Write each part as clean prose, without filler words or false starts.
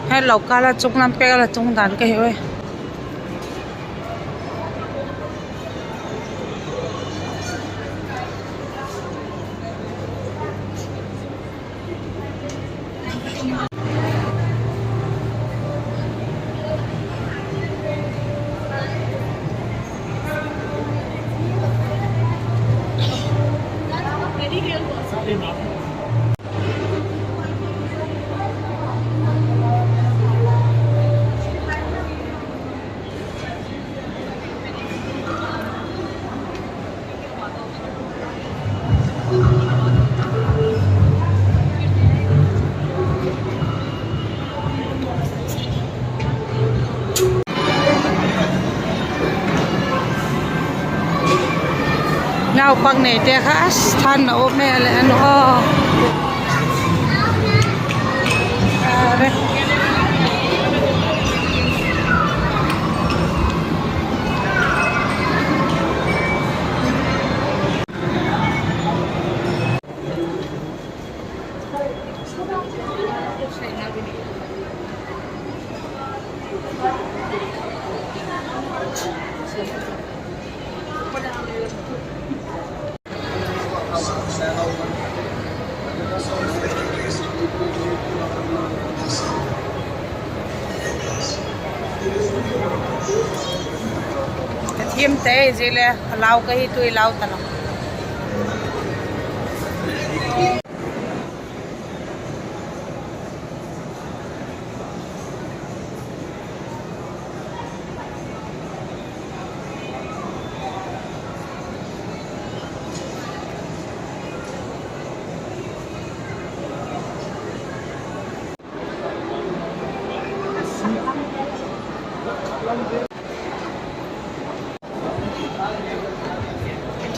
hay lẩu cá là trong năm pe là trong đàn cái ơi nào bằng này thì khác than ốm này là nó đây thêm thế gì là lau cái tôi lau tao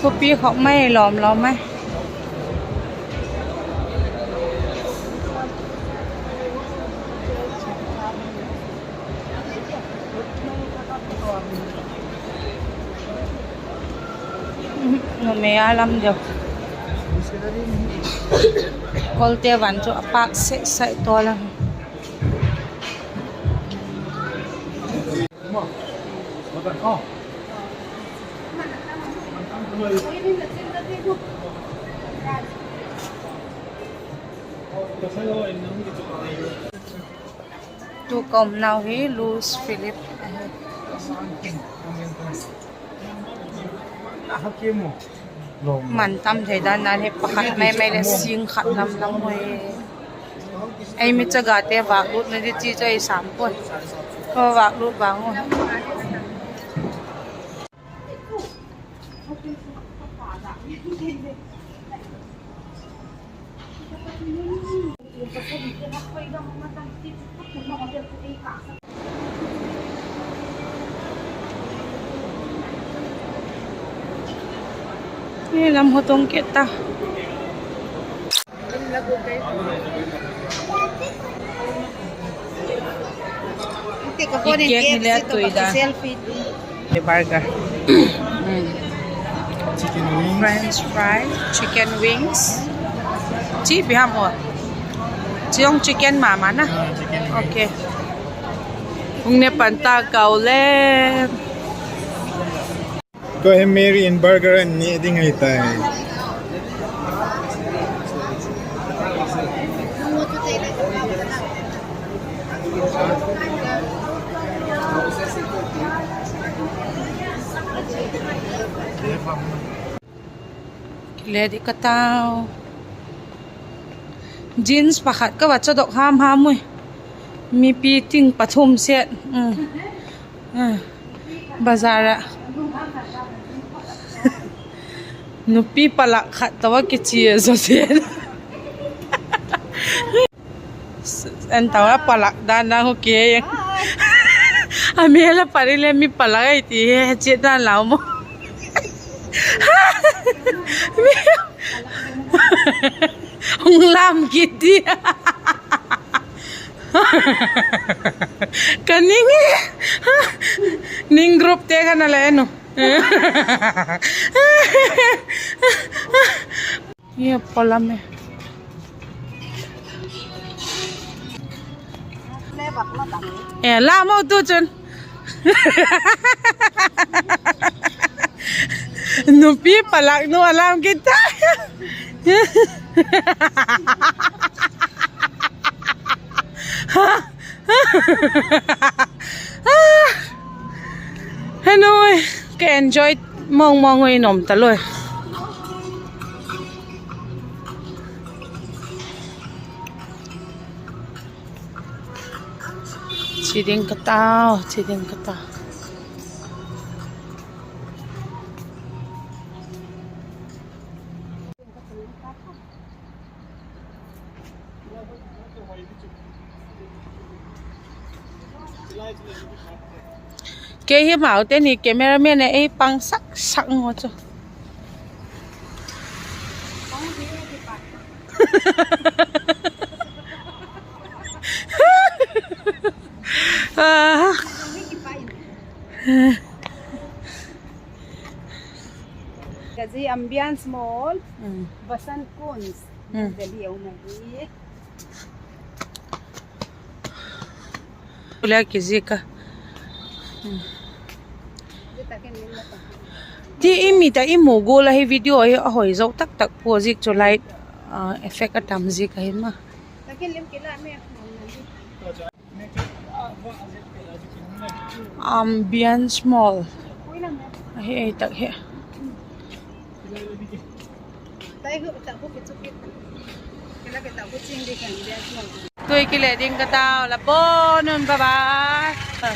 พวกพี่เขาไม่หลอมเราไหมmay alam daw kolte van cho apak sa ito lang tu kom nào hi Louis Philip mình tâm thấy đàn này phát này mày là xiên khát lắm lắm rồi em mới cho gà tê vạc lút nó đi chi cho ai sắm quên có vạc lút vàng rồi ini lam hotong kita ikiak nilihat tuh ida burger French fry chicken wings chị bị ham rồi chị không chicken mà nè ok hôm nay bạn ta cầu lên có em Mary and burger and ni ding ay tay Ledi ka tao jeans pakhat ka wat dok ham moi mi piting pathum set bazara nupi palak khat tawa kichi so set an tawa palak dan na ho ke amela parile mi palak ti che dan law mo Hong lam gitu ya. Kaning ning group teh kan ala eno. Iya polam ya. La mau tu chun. Nupi palak nu alam kita. Hanoi, cái enjoy mong người nồng ta luôn. Chỉ đến cái tao, chỉ đến cái tao. Cái hiệp hảo tên thì cameraman này ấy băng sắc sắc ngọt cho. Kasi Ambiance Mall, Basan Kunz, dali ako nag-iit. Wala kizika. Ditakin nila pa. Di imi ta imo go la hi video ai ahoi zau tak tak po zik cho light effect atam zik ai ma. Takin lim kila me. Ambience Mall. Uy lang me. Ai ai tak he. Tayo ko tako pitsukit. Kila kita ko sing di kan Ambiance Mall. Tôi cái lệ điên cái tao là bố nun bye bye.